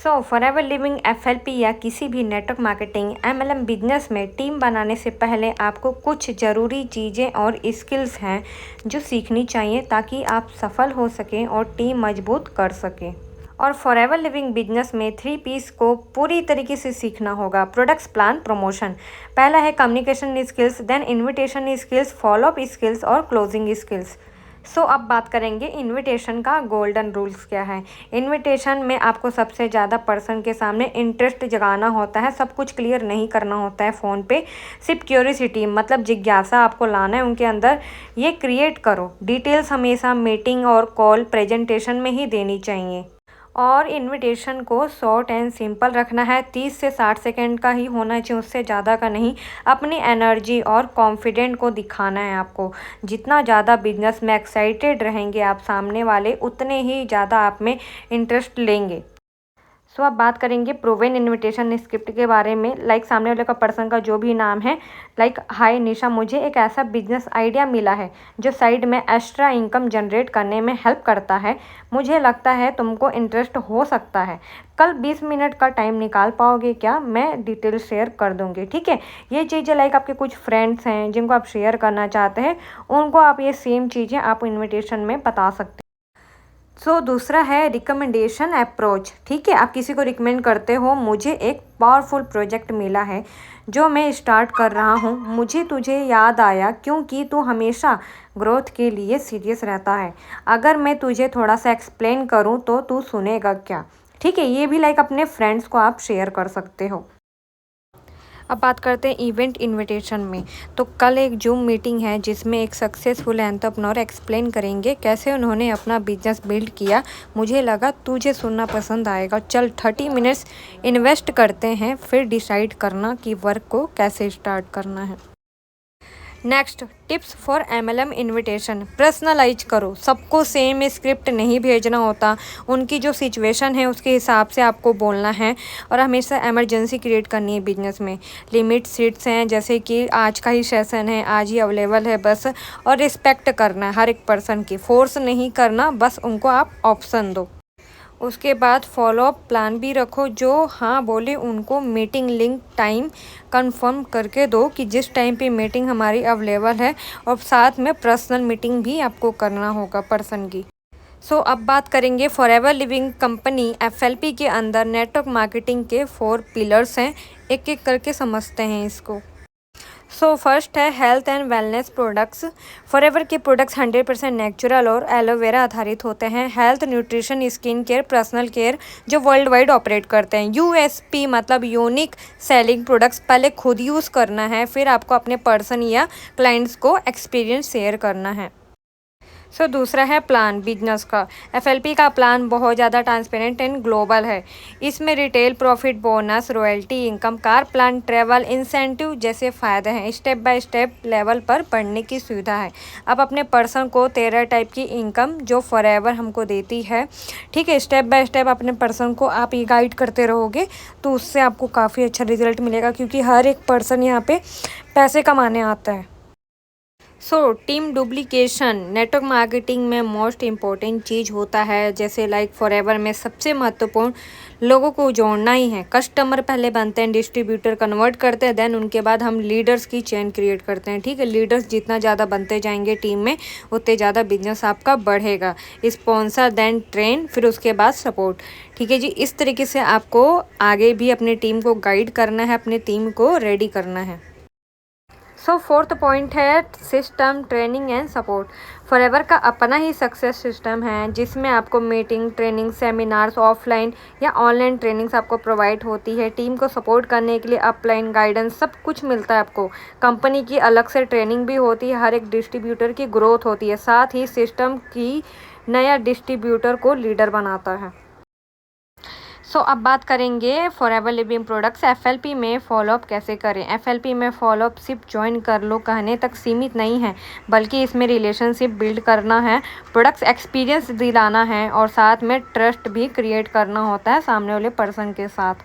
सो forever living FLP या किसी भी नेटवर्क मार्केटिंग एमएलएम बिजनेस में टीम बनाने से पहले आपको कुछ ज़रूरी चीज़ें और स्किल्स हैं जो सीखनी चाहिए ताकि आप सफल हो सकें और टीम मजबूत कर सकें। और फॉरएवर लिविंग बिजनेस में 3 पीस को पूरी तरीके से सीखना होगा। Products, plan, promotion. पहला है communication skills, then invitation skills, follow up skills और क्लोजिंग स्किल्स। सो अब बात करेंगे इनविटेशन का गोल्डन रूल्स क्या है। इनविटेशन में आपको सबसे ज़्यादा पर्सन के सामने इंटरेस्ट जगाना होता है, सब कुछ क्लियर नहीं करना होता है फ़ोन पे, सिर्फ क्यूरियोसिटी मतलब जिज्ञासा आपको लाना है उनके अंदर, ये क्रिएट करो। डिटेल्स हमेशा मीटिंग और कॉल प्रेजेंटेशन में ही देनी चाहिए और इनविटेशन को शॉर्ट एंड सिंपल रखना है। 30 से 60 सेकंड का ही होना चाहिए, उससे ज़्यादा का नहीं। अपनी एनर्जी और कॉन्फिडेंट को दिखाना है आपको। जितना ज़्यादा बिजनेस में एक्साइटेड रहेंगे आप सामने वाले, उतने ही ज़्यादा आप में इंटरेस्ट लेंगे। सो अब बात करेंगे प्रूवन इनविटेशन स्क्रिप्ट के बारे में। लाइक सामने वाले का पर्सन का जो भी नाम है, लाइक हाय निशा, मुझे एक ऐसा बिजनेस आइडिया मिला है जो साइड में एक्स्ट्रा इनकम जनरेट करने में हेल्प करता है। मुझे लगता है तुमको इंटरेस्ट हो सकता है। कल 20 मिनट का टाइम निकाल पाओगे क्या? मैं डिटेल शेयर कर दूंगी। ठीक है, ये चीज़ें लाइक आपके कुछ फ्रेंड्स हैं जिनको आप शेयर करना चाहते हैं, उनको आप ये सेम चीज़ें आप इन्विटेशन में बता सकते हैं। सो दूसरा है रिकमेंडेशन अप्रोच। ठीक है, आप किसी को रिकमेंड करते हो, मुझे एक पावरफुल प्रोजेक्ट मिला है जो मैं स्टार्ट कर रहा हूँ, मुझे तुझे याद आया क्योंकि तू हमेशा ग्रोथ के लिए सीरियस रहता है। अगर मैं तुझे थोड़ा सा एक्सप्लेन करूँ तो तू सुनेगा क्या? ठीक है, ये भी लाइक अपने फ्रेंड्स को आप शेयर कर सकते हो। अब बात करते हैं इवेंट इनविटेशन में। तो कल एक जूम मीटिंग है जिसमें एक सक्सेसफुल एंटरप्रेन्योर एक्सप्लेन करेंगे कैसे उन्होंने अपना बिजनेस बिल्ड किया। मुझे लगा तुझे सुनना पसंद आएगा। चल 30 मिनट्स इन्वेस्ट करते हैं, फिर डिसाइड करना कि वर्क को कैसे स्टार्ट करना है। Next, tips for MLM invitation. Personalize करो, सबको सेम स्क्रिप्ट नहीं भेजना होता, उनकी जो सिचुएशन है उसके हिसाब से आपको बोलना है। और हमेशा इमरजेंसी क्रिएट करनी है बिजनेस में। लिमिट सीट्स हैं, जैसे कि आज का ही सेशन है, आज ही अवेलेबल है बस। और रिस्पेक्ट करना है हर एक पर्सन की, फोर्स नहीं करना, बस उनको आप ऑप्शन दो। उसके बाद फॉलोअप प्लान भी रखो, जो हाँ बोले उनको मीटिंग लिंक टाइम कंफर्म करके दो कि जिस टाइम पे मीटिंग हमारी अवेलेबल है, और साथ में पर्सनल मीटिंग भी आपको करना होगा पर्सन की। सो अब बात करेंगे फॉरएवर लिविंग कंपनी एफएलपी के अंदर नेटवर्क मार्केटिंग के 4 पिलर्स हैं, एक एक करके समझते हैं इसको। सो फर्स्ट है health and wellness products. Forever के प्रोडक्ट्स 100% नेचुरल और एलोवेरा आधारित होते हैं। Health, nutrition, skin care, personal care जो वर्ल्ड वाइड ऑपरेट करते हैं। यूएसपी मतलब यूनिक सेलिंग प्रोडक्ट्स। पहले खुद यूज़ करना है, फिर आपको अपने पर्सन या क्लाइंट्स को एक्सपीरियंस शेयर करना है। सो दूसरा है प्लान बिजनेस का। एफएलपी का प्लान बहुत ज़्यादा ट्रांसपेरेंट एंड ग्लोबल है। इसमें retail profit, bonus, royalty income, car plan, travel incentive जैसे फ़ायदे हैं। स्टेप बाय स्टेप लेवल पर बढ़ने की सुविधा है। अब अपने पर्सन को 13 टाइप की इनकम जो फॉरएवर हमको देती है, ठीक है, स्टेप बाय स्टेप अपने पर्सन को आप ये गाइड करते रहोगे तो उससे आपको काफ़ी अच्छा रिजल्ट मिलेगा, क्योंकि हर एक पर्सन यहाँ पे पैसे कमाने आता है। So team duplication network marketing में मोस्ट इम्पॉर्टेंट चीज़ होता है। जैसे लाइक फॉरएवर में सबसे महत्वपूर्ण लोगों को जोड़ना ही है। कस्टमर पहले बनते हैं, डिस्ट्रीब्यूटर कन्वर्ट करते हैं, देन उनके बाद हम लीडर्स की चेन क्रिएट करते हैं। ठीक है, लीडर्स जितना ज़्यादा बनते जाएंगे टीम में, उतने ज़्यादा बिजनेस आपका बढ़ेगा। स्पॉन्सर, देन ट्रेन, फिर उसके बाद सपोर्ट। ठीक है जी, इस तरीके से आपको आगे भी अपने टीम को गाइड करना है, अपने टीम को रेडी करना है। सो फोर्थ पॉइंट है system, training and support. Forever का अपना ही सक्सेस सिस्टम है जिसमें आपको मीटिंग, ट्रेनिंग, सेमिनार्स, ऑफलाइन या ऑनलाइन ट्रेनिंग्स आपको प्रोवाइड होती है। टीम को सपोर्ट करने के लिए अपलाइन गाइडेंस सब कुछ मिलता है आपको। कंपनी की अलग से ट्रेनिंग भी होती है, हर एक डिस्ट्रीब्यूटर की ग्रोथ होती है, साथ ही सिस्टम की नया डिस्ट्रीब्यूटर को लीडर बनाता है। सो अब बात करेंगे फॉरएवर लिविंग प्रोडक्ट्स एफएलपी में फॉलोअप कैसे करें। एफएलपी में फॉलोअप सिर्फ ज्वाइन कर लो कहने तक सीमित नहीं है, बल्कि इसमें रिलेशनशिप बिल्ड करना है, प्रोडक्ट्स एक्सपीरियंस दिलाना है और साथ में ट्रस्ट भी क्रिएट करना होता है सामने वाले पर्सन के साथ।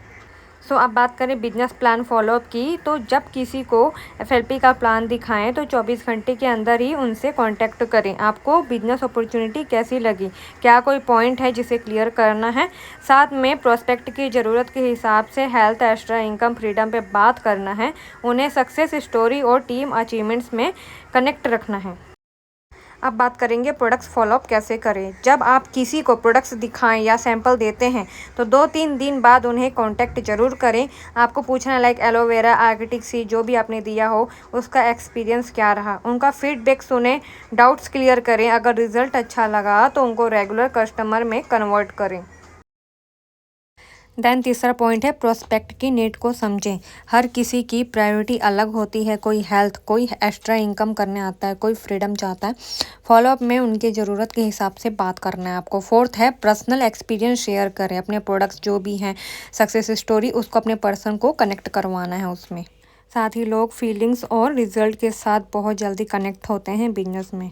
सो अब बात करें बिजनेस प्लान फॉलोअप की, तो जब किसी को एफएलपी का प्लान दिखाएं तो 24 घंटे के अंदर ही उनसे कांटेक्ट करें। आपको बिजनेस अपॉर्चुनिटी कैसी लगी, क्या कोई पॉइंट है जिसे क्लियर करना है, साथ में प्रोस्पेक्ट की ज़रूरत के हिसाब से हेल्थ, एक्स्ट्रा इनकम, फ्रीडम पे बात करना है, उन्हें सक्सेस स्टोरी और टीम अचीवमेंट्स में कनेक्ट रखना है। अब बात करेंगे प्रोडक्ट्स फॉलोअप कैसे करें। जब आप किसी को प्रोडक्ट्स दिखाएं या सैंपल देते हैं तो 2-3 दिन बाद उन्हें कांटेक्ट जरूर करें। आपको पूछना है लाइक एलोवेरा, आर्किटिक सी, जो भी आपने दिया हो उसका एक्सपीरियंस क्या रहा, उनका फीडबैक सुने, डाउट्स क्लियर करें। अगर रिजल्ट अच्छा लगा तो उनको रेगुलर कस्टमर में कन्वर्ट करें। देन तीसरा पॉइंट है प्रोस्पेक्ट की नीड को समझें। हर किसी की प्रायोरिटी अलग होती है, कोई हेल्थ, कोई एक्स्ट्रा इनकम करने आता है, कोई फ्रीडम चाहता है। फॉलोअप में उनके ज़रूरत के हिसाब से बात करना है आपको। फोर्थ है पर्सनल एक्सपीरियंस शेयर करें। अपने प्रोडक्ट्स जो भी हैं, सक्सेस स्टोरी, उसको अपने पर्सन को कनेक्ट करवाना है उसमें। साथ ही लोग फीलिंग्स और रिजल्ट के साथ बहुत जल्दी कनेक्ट होते हैं बिजनेस में।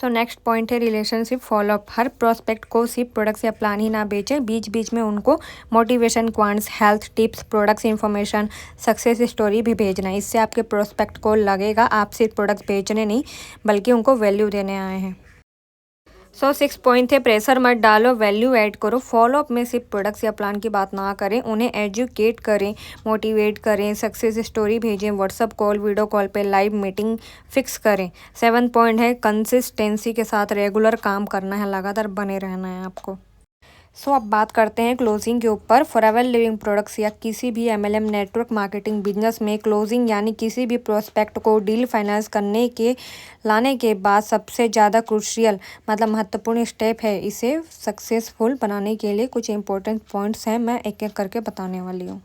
सो नेक्स्ट पॉइंट है रिलेशनशिप फॉलोअप। हर प्रोस्पेक्ट को सिर्फ प्रोडक्ट्स या प्लान ही ना बेचें, बीच बीच में उनको motivation quants, health tips, products information, success story भी भेजना है। इससे आपके प्रोस्पेक्ट को लगेगा आप सिर्फ प्रोडक्ट्स बेचने नहीं बल्कि उनको वैल्यू देने आए हैं। सो 6 पॉइंट है प्रेशर मत डालो, वैल्यू ऐड करो। फॉलोअप में सिर्फ प्रोडक्ट्स या प्लान की बात ना करें, उन्हें एजुकेट करें, मोटिवेट करें, सक्सेस स्टोरी भेजें, व्हाट्सअप कॉल, वीडियो कॉल पे लाइव मीटिंग फिक्स करें। 7 पॉइंट है कंसिस्टेंसी के साथ रेगुलर काम करना है, लगातार बने रहना है आपको। सो अब बात करते हैं क्लोजिंग के ऊपर। फॉरएवर लिविंग प्रोडक्ट्स या किसी भी एमएलएम नेटवर्क मार्केटिंग बिजनेस में क्लोजिंग यानी किसी भी प्रोस्पेक्ट को डील फाइनेंस करने के लाने के बाद सबसे ज़्यादा क्रूशियल मतलब महत्वपूर्ण स्टेप है। इसे सक्सेसफुल बनाने के लिए कुछ इंपॉर्टेंट पॉइंट्स हैं, मैं एक एक करके बताने वाली हूँ।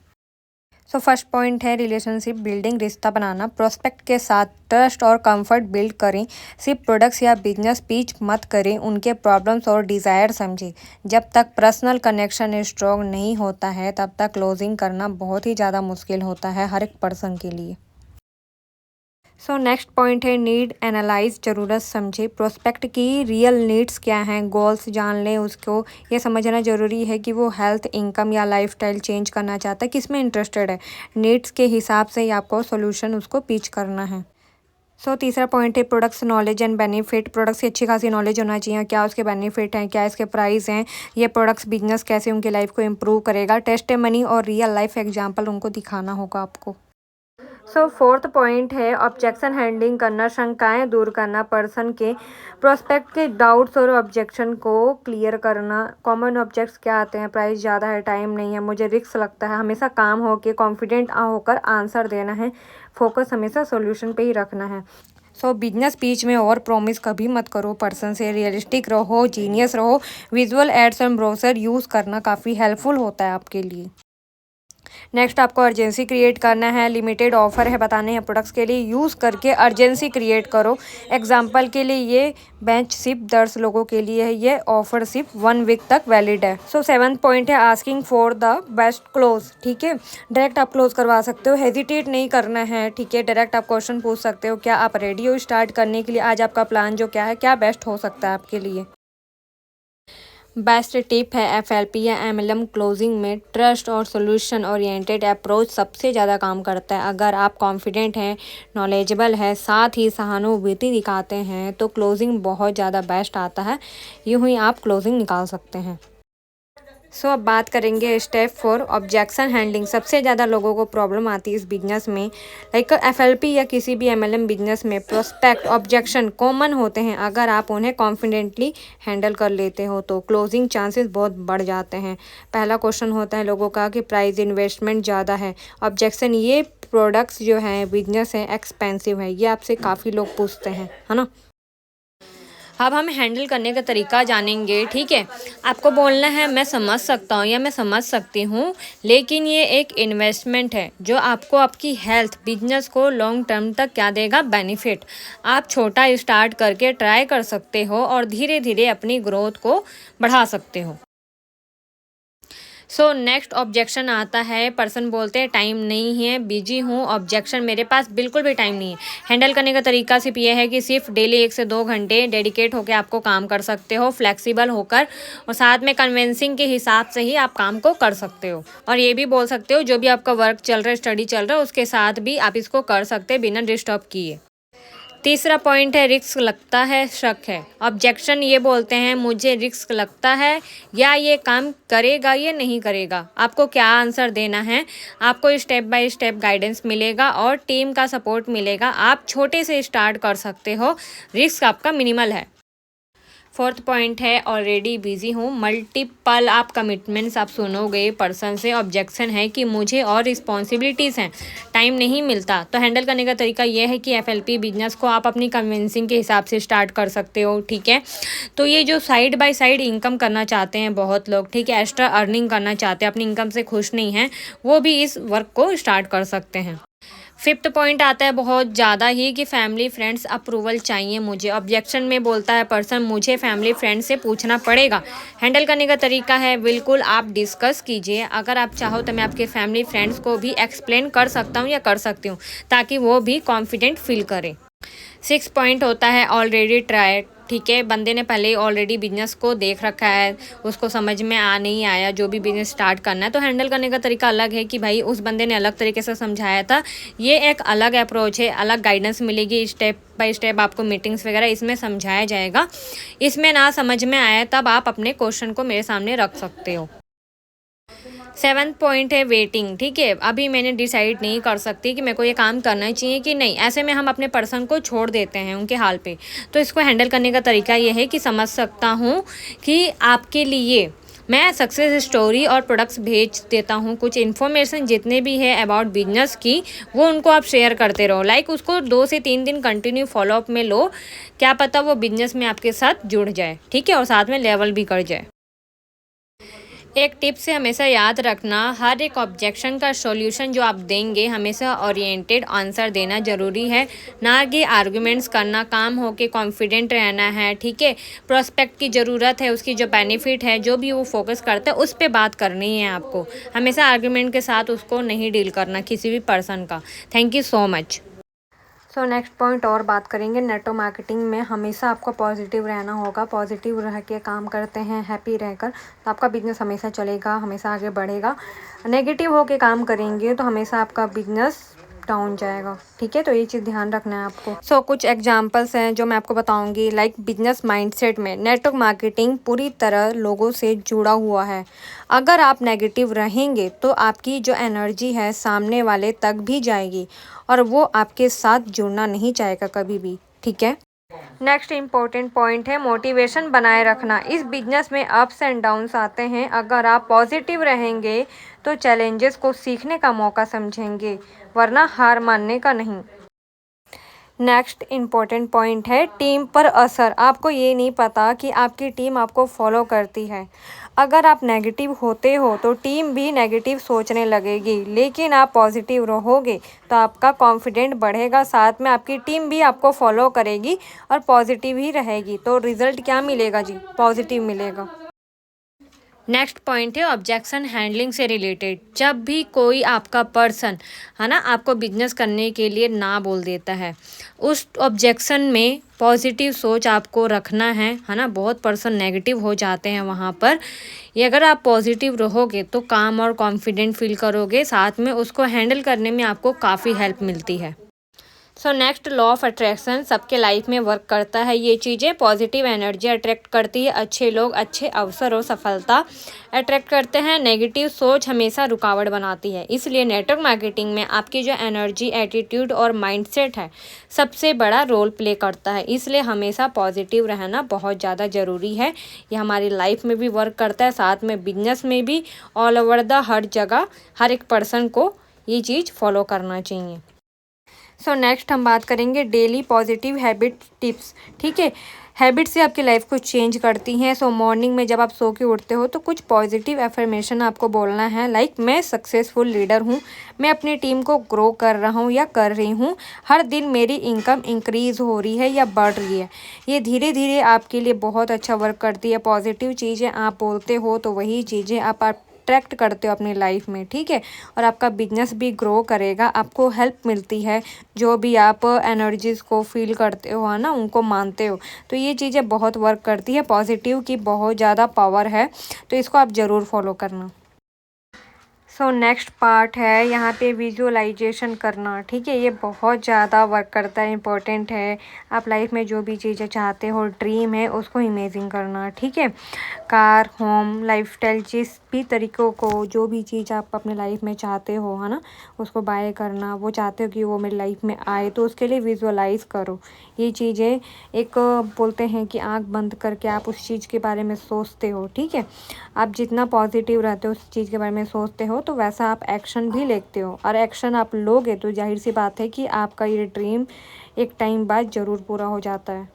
सो फर्स्ट पॉइंट है रिलेशनशिप बिल्डिंग, रिश्ता बनाना। प्रोस्पेक्ट के साथ ट्रस्ट और कंफर्ट बिल्ड करें। सिर्फ प्रोडक्ट्स या बिजनेस पिच मत करें, उनके प्रॉब्लम्स और डिज़ायर समझें। जब तक पर्सनल कनेक्शन स्ट्रॉन्ग नहीं होता है तब तक क्लोजिंग करना बहुत ही ज़्यादा मुश्किल होता है हर एक पर्सन के लिए। सो नेक्स्ट पॉइंट है नीड एनालाइज, ज़रूरत समझे। प्रोस्पेक्ट की रियल नीड्स क्या हैं, गोल्स जान लें उसको। ये समझना ज़रूरी है कि वो हेल्थ, इनकम या लाइफस्टाइल चेंज करना चाहता है, किस में इंटरेस्टेड है। नीड्स के हिसाब से ही आपको सोल्यूशन उसको पिच करना है। सो तीसरा पॉइंट है products knowledge and benefit. Products की अच्छी खासी नॉलेज होना चाहिए, क्या उसके बेनिफिट हैं, क्या इसके प्राइस हैं, ये प्रोडक्ट्स बिजनेस कैसे उनकी लाइफ को इम्प्रूव करेगा। टेस्टिमनी और रियल लाइफ एग्जांपल उनको दिखाना होगा आपको। सो फोर्थ पॉइंट है ऑब्जेक्शन हैंडलिंग करना, शंकाएं दूर करना, पर्सन के प्रोस्पेक्ट के डाउट्स और ऑब्जेक्शन को क्लियर करना। कॉमन ऑब्जेक्ट्स क्या आते हैं, प्राइस ज़्यादा है, टाइम नहीं है, मुझे रिस्क लगता है। हमेशा काम होकर कॉन्फिडेंट होकर आंसर देना है, फोकस हमेशा सोल्यूशन पे ही रखना है। सो बिजनेस पीच में और प्रॉमिस कभी मत करो पर्सन से, रियलिस्टिक रहो, जीनियस रहो। Visual aids and brochure use करना काफ़ी हेल्पफुल होता है आपके लिए। नेक्स्ट आपको अर्जेंसी क्रिएट करना है, लिमिटेड ऑफर है बताने हैं प्रोडक्ट्स के लिए, यूज़ करके अर्जेंसी क्रिएट करो। एग्जांपल के लिए ये बेंच सिर्फ 10 लोगों के लिए है, ये ऑफर सिर्फ 1 वीक तक वैलिड है। सो 7th पॉइंट है asking for the best close. ठीक है, डायरेक्ट आप क्लोज करवा सकते हो, हेजिटेट नहीं करना है। ठीक है, डायरेक्ट आप क्वेश्चन पूछ सकते हो, क्या आप रेडी हो स्टार्ट करने के लिए, आज आपका प्लान जो क्या है, क्या बेस्ट हो सकता है आपके लिए। बेस्ट टिप है एफएलपी या एमएलएम क्लोजिंग में ट्रस्ट और सोल्यूशन ओरिएंटेड अप्रोच सबसे ज़्यादा काम करता है। अगर आप कॉन्फिडेंट हैं, नॉलेजेबल है, साथ ही सहानुभूति दिखाते हैं तो क्लोजिंग बहुत ज़्यादा बेस्ट आता है। यूँ ही आप क्लोजिंग निकाल सकते हैं। सो अब बात करेंगे स्टेप 4 ऑब्जेक्शन हैंडलिंग। सबसे ज़्यादा लोगों को प्रॉब्लम आती है इस बिजनेस में, लाइक एफएलपी या किसी भी एमएलएम बिजनेस में प्रोस्पेक्ट ऑब्जेक्शन कॉमन होते हैं। अगर आप उन्हें कॉन्फिडेंटली हैंडल कर लेते हो तो क्लोजिंग चांसेस बहुत बढ़ जाते हैं। पहला क्वेश्चन होता है लोगों का कि प्राइस, इन्वेस्टमेंट ज़्यादा है। ऑब्जेक्शन, ये प्रोडक्ट्स जो हैं, बिजनेस है, एक्सपेंसिव है, ये आपसे काफ़ी लोग पूछते हैं, है ना। अब हम हैंडल करने का तरीका जानेंगे। ठीक है, आपको बोलना है मैं समझ सकता हूँ या मैं समझ सकती हूँ, लेकिन ये एक इन्वेस्टमेंट है जो आपको आपकी हेल्थ, बिजनेस को लॉन्ग टर्म तक क्या देगा, बेनिफिट। आप छोटा स्टार्ट करके ट्राई कर सकते हो और धीरे धीरे अपनी ग्रोथ को बढ़ा सकते हो। सो नेक्स्ट ऑब्जेक्शन आता है, पर्सन बोलते हैं टाइम नहीं है, बिजी हूँ। ऑब्जेक्शन, मेरे पास बिल्कुल भी टाइम नहीं है। हैंडल करने का तरीका सिर्फ ये है कि सिर्फ डेली 1 से 2 घंटे डेडिकेट होकर आपको काम कर सकते हो, फ्लेक्सिबल होकर, और साथ में कन्विंसिंग के हिसाब से ही आप काम को कर सकते हो। और ये भी बोल सकते हो जो भी आपका वर्क चल रहा है, स्टडी चल रहा है, उसके साथ भी आप इसको कर सकते हैं बिना डिस्टर्ब किए। तीसरा पॉइंट है, रिस्क लगता है, शक है। ऑब्जेक्शन ये बोलते हैं मुझे रिस्क लगता है, या ये काम करेगा या नहीं करेगा। आपको क्या आंसर देना है, आपको स्टेप बाय स्टेप गाइडेंस मिलेगा और टीम का सपोर्ट मिलेगा। आप छोटे से स्टार्ट कर सकते हो, रिस्क आपका मिनिमल है। फोर्थ पॉइंट है, ऑलरेडी बिजी हूँ, मल्टीपल आप कमिटमेंट्स आप सुनोगे पर्सन से। ऑब्जेक्शन है कि मुझे और रिस्पॉन्सिबिलिटीज़ हैं, टाइम नहीं मिलता। तो हैंडल करने का तरीका यह है कि FLP बिजनेस को आप अपनी कन्विंसिंग के हिसाब से स्टार्ट कर सकते हो, ठीक है। तो ये जो साइड बाय साइड इनकम करना चाहते हैं बहुत लोग, ठीक है, एक्स्ट्रा अर्निंग करना चाहते हैं, अपनी इनकम से खुश नहीं हैं, वो भी इस वर्क को स्टार्ट कर सकते हैं। फिफ्थ पॉइंट आता है बहुत ज़्यादा ही कि फैमिली फ्रेंड्स अप्रूवल चाहिए मुझे। ऑब्जेक्शन में बोलता है पर्सन मुझे फैमिली फ्रेंड्स से पूछना पड़ेगा। हैंडल करने का तरीका है, बिल्कुल आप डिस्कस कीजिए। अगर आप चाहो तो मैं आपके फैमिली फ्रेंड्स को भी एक्सप्लेन कर सकता हूँ या कर सकती हूँ, ताकि वो भी कॉन्फिडेंट फील करें। 6 पॉइंट होता है ऑलरेडी ट्राई, ठीक है, बंदे ने पहले ही ऑलरेडी बिजनेस को देख रखा है, उसको समझ में नहीं आया जो भी बिजनेस स्टार्ट करना है। तो हैंडल करने का तरीका अलग है कि भाई उस बंदे ने अलग तरीके से समझाया था, ये एक अलग अप्रोच है, अलग गाइडेंस मिलेगी, स्टेप बाय स्टेप आपको मीटिंग्स वगैरह इसमें समझाया जाएगा। इसमें ना समझ में आया तब आप अपने क्वेश्चन को मेरे सामने रख सकते हो। 7th पॉइंट है वेटिंग, ठीक है, अभी मैंने डिसाइड नहीं कर सकती कि मेरे को ये काम करना चाहिए कि नहीं। ऐसे में हम अपने पर्सन को छोड़ देते हैं उनके हाल पे। तो इसको हैंडल करने का तरीका ये है कि समझ सकता हूँ कि आपके लिए मैं सक्सेस स्टोरी और प्रोडक्ट्स भेज देता हूँ, कुछ इन्फॉर्मेशन जितने भी है अबाउट बिजनेस की वो उनको आप शेयर करते रहो। लाइक उसको 2 से 3 दिन कंटिन्यू फॉलोअप में लो, क्या पता वो बिजनेस में आपके साथ जुड़ जाए, ठीक है, और साथ में लेवल भी कर जाए। एक टिप से हमेशा याद रखना, हर एक ऑब्जेक्शन का सॉल्यूशन जो आप देंगे हमेशा ओरिएंटेड आंसर देना ज़रूरी है, ना कि आर्गुमेंट्स करना। काम हो के कॉन्फिडेंट रहना है, ठीक है, प्रोस्पेक्ट की ज़रूरत है, उसकी जो बेनिफिट है, जो भी वो फोकस करता है उस पर बात करनी है आपको। हमेशा आर्गुमेंट के साथ उसको नहीं डील करना किसी भी पर्सन का। Thank you so much. So next point और बात करेंगे, नेटवर्क मार्केटिंग में हमेशा आपको पॉजिटिव रहना होगा। पॉजिटिव रह के काम करते हैं, हैप्पी रहकर, तो आपका बिजनेस हमेशा चलेगा, हमेशा आगे बढ़ेगा। नेगेटिव होके काम करेंगे तो हमेशा आपका बिजनेस डाउन जाएगा, ठीक है, तो ये चीज़ ध्यान रखना है आपको। सो कुछ एग्जांपल्स हैं जो मैं आपको बताऊंगी। लाइक बिजनेस माइंडसेट में नेटवर्क मार्केटिंग पूरी तरह लोगों से जुड़ा हुआ है। अगर आप नेगेटिव रहेंगे तो आपकी जो एनर्जी है सामने वाले तक भी जाएगी और वो आपके साथ जुड़ना नहीं चाहेगा कभी भी, ठीक है। नेक्स्ट इम्पोर्टेंट पॉइंट है मोटिवेशन बनाए रखना। इस बिजनेस में अप्स एंड डाउन्स आते हैं, अगर आप पॉजिटिव रहेंगे तो चैलेंजेस को सीखने का मौका समझेंगे, वरना हार मानने का नहीं। नेक्स्ट इम्पोर्टेंट पॉइंट है टीम पर असर। आपको ये नहीं पता कि आपकी टीम आपको फॉलो करती है। अगर आप नेगेटिव होते हो तो टीम भी नेगेटिव सोचने लगेगी, लेकिन आप पॉजिटिव रहोगे तो आपका कॉन्फिडेंट बढ़ेगा, साथ में आपकी टीम भी आपको फॉलो करेगी और पॉजिटिव ही रहेगी। तो रिजल्ट क्या मिलेगा जी, पॉजिटिव मिलेगा। नेक्स्ट पॉइंट है ऑब्जेक्शन हैंडलिंग से रिलेटेड। जब भी कोई आपका पर्सन है ना आपको बिजनेस करने के लिए ना बोल देता है, उस ऑब्जेक्शन में पॉजिटिव सोच आपको रखना है ना। बहुत पर्सन नेगेटिव हो जाते हैं वहाँ पर। ये अगर आप पॉजिटिव रहोगे तो काम और कॉन्फिडेंट फील करोगे, साथ में उसको हैंडल करने में आपको काफ़ी हेल्प मिलती है। So next law of attraction सबके लाइफ में वर्क करता है। ये चीज़ें पॉजिटिव एनर्जी अट्रैक्ट करती है, अच्छे लोग, अच्छे अवसर और सफलता अट्रैक्ट करते हैं। नेगेटिव सोच हमेशा रुकावट बनाती है। इसलिए नेटवर्क मार्केटिंग में आपकी जो एनर्जी, एटीट्यूड और माइंडसेट है सबसे बड़ा रोल प्ले करता है। इसलिए हमेशा पॉजिटिव रहना बहुत ज़्यादा ज़रूरी है। ये हमारी लाइफ में भी वर्क करता है, साथ में बिजनेस में भी, ऑल ओवर द हर जगह हर एक पर्सन को ये चीज़ फॉलो करना चाहिए। सो नेक्स्ट हम बात करेंगे डेली पॉजिटिव हैबिट टिप्स, ठीक है। हैबिट से आपकी लाइफ को चेंज करती हैं। सो मॉर्निंग में जब आप सो के उठते हो तो कुछ पॉजिटिव एफर्मेशन आपको बोलना है। लाइक मैं सक्सेसफुल लीडर हूँ, मैं अपनी टीम को ग्रो कर रहा हूँ या कर रही हूँ, हर दिन मेरी इनकम इंक्रीज़ हो रही है या बढ़ रही है। ये धीरे धीरे आपके लिए बहुत अच्छा वर्क करती है। पॉजिटिव चीज़ें आप बोलते हो तो वही चीज़ें आप अट्रैक्ट करते हो अपनी लाइफ में, ठीक है। और आपका बिजनेस भी ग्रो करेगा, आपको हेल्प मिलती है, जो भी आप एनर्जीज़ को फील करते हो है ना, उनको मानते हो, तो ये चीज़ें बहुत वर्क करती है। पॉजिटिव की बहुत ज़्यादा पावर है, तो इसको आप ज़रूर फॉलो करना। सो नेक्स्ट पार्ट है यहाँ पे विजुअलाइजेशन करना, ठीक है। ये बहुत ज़्यादा वर्क करता है, इम्पोर्टेंट है। आप लाइफ में जो भी चीज़ें चाहते हो, ड्रीम है, उसको इमेजिन करना, ठीक है। कार, होम, लाइफस्टाइल, जिस भी तरीक़ों को, जो भी चीज़ आप अपने लाइफ में चाहते हो है ना, उसको बाय करना, वो चाहते हो कि वो मेरी लाइफ में आए, तो उसके लिए विजुअलाइज करो। ये चीज़ें एक बोलते हैं कि आँख बंद करके आप उस चीज़ के बारे में सोचते हो, ठीक है। आप जितना पॉजिटिव रहते हो, उस चीज़ के बारे में सोचते हो, तो वैसा आप एक्शन भी लेते हो, और एक्शन आप लोगे तो जाहिर सी बात है कि आपका ये ड्रीम एक टाइम बाद ज़रूर पूरा हो जाता है।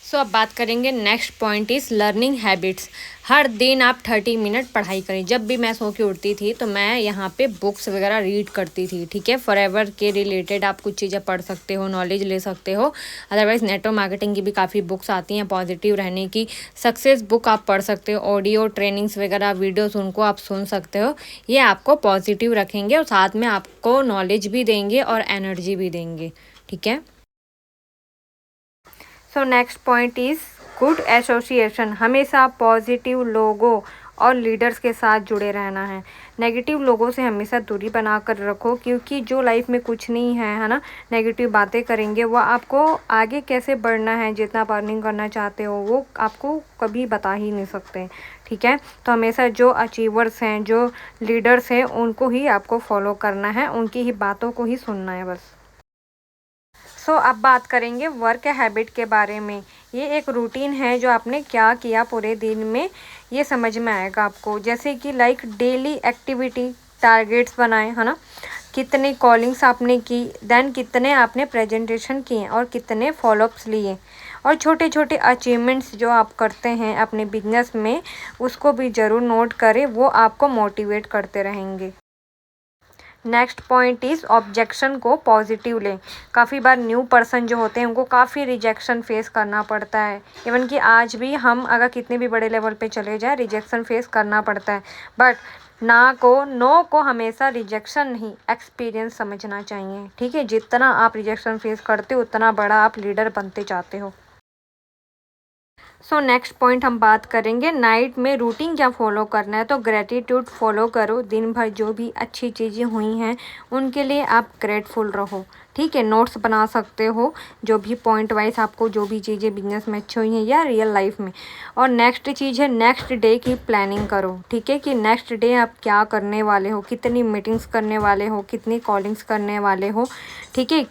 सो अब बात करेंगे next point is learning habits. हर दिन आप 30 मिनट पढ़ाई करें। जब भी मैं सो के उठती थी तो मैं यहाँ पे बुक्स वगैरह रीड करती थी, ठीक है। फॉरएवर के रिलेटेड आप कुछ चीज़ें पढ़ सकते हो, नॉलेज ले सकते हो। अदरवाइज़ नेटवर्क मार्केटिंग की भी काफ़ी बुक्स आती हैं, पॉजिटिव रहने की। सक्सेस बुक आप पढ़ सकते हो, ऑडियो ट्रेनिंग्स वगैरह वीडियोस उनको आप सुन सकते हो। ये आपको पॉजिटिव रखेंगे और साथ में आपको नॉलेज भी देंगे और एनर्जी भी देंगे, ठीक है। So next point is good association. हमेशा पॉजिटिव लोगों और लीडर्स के साथ जुड़े रहना है। नेगेटिव लोगों से हमेशा दूरी बना कर रखो, क्योंकि जो लाइफ में कुछ नहीं है ना, नेगेटिव बातें करेंगे, वो आपको आगे कैसे बढ़ना है, जितना आप अर्निंग करना चाहते हो, वो आपको कभी बता ही नहीं सकते, ठीक है। तो हमेशा जो अचीवर्स हैं, जो लीडर्स हैं, उनको ही आपको फॉलो करना है, उनकी ही बातों को ही सुनना है बस। सो अब बात करेंगे वर्क हैबिट के बारे में। ये एक रूटीन है, जो आपने क्या किया पूरे दिन में, ये समझ में आएगा आपको। जैसे कि लाइक डेली एक्टिविटी टारगेट्स बनाए, है ना। कितने कॉलिंग्स आपने की, देन कितने आपने प्रेजेंटेशन किए और कितने फॉलोअप्स लिए, और छोटे छोटे अचीवमेंट्स जो आप करते हैं अपने बिजनेस में, उसको भी ज़रूर नोट करें, वो आपको मोटिवेट करते रहेंगे। नेक्स्ट पॉइंट इज़ ऑब्जेक्शन को पॉजिटिव लें। काफ़ी बार न्यू पर्सन जो होते हैं, उनको काफ़ी रिजेक्शन फेस करना पड़ता है। इवन कि आज भी हम अगर कितने भी बड़े लेवल पे चले जाए, रिजेक्शन फेस करना पड़ता है। बट नो को हमेशा रिजेक्शन नहीं, एक्सपीरियंस समझना चाहिए, ठीक है। जितना आप रिजेक्शन फेस करते हो, उतना बड़ा आप लीडर बनते जाते हो। सो नेक्स्ट पॉइंट हम बात करेंगे नाइट में रूटीन क्या फॉलो करना है। तो ग्रेटिट्यूड फॉलो करो। दिन भर जो भी अच्छी चीज़ें हुई हैं, उनके लिए आप ग्रेटफुल रहो, ठीक है। नोट्स बना सकते हो, जो भी पॉइंट वाइज आपको जो भी चीज़ें बिजनेस में अच्छी हुई हैं या रियल लाइफ में। और नेक्स्ट चीज़ है, नेक्स्ट डे की प्लानिंग करो, ठीक है, कि नेक्स्ट डे आप क्या करने वाले हो, कितनी मीटिंग्स करने वाले हो, कितनी कॉलिंग्स करने वाले हो, ठीक है।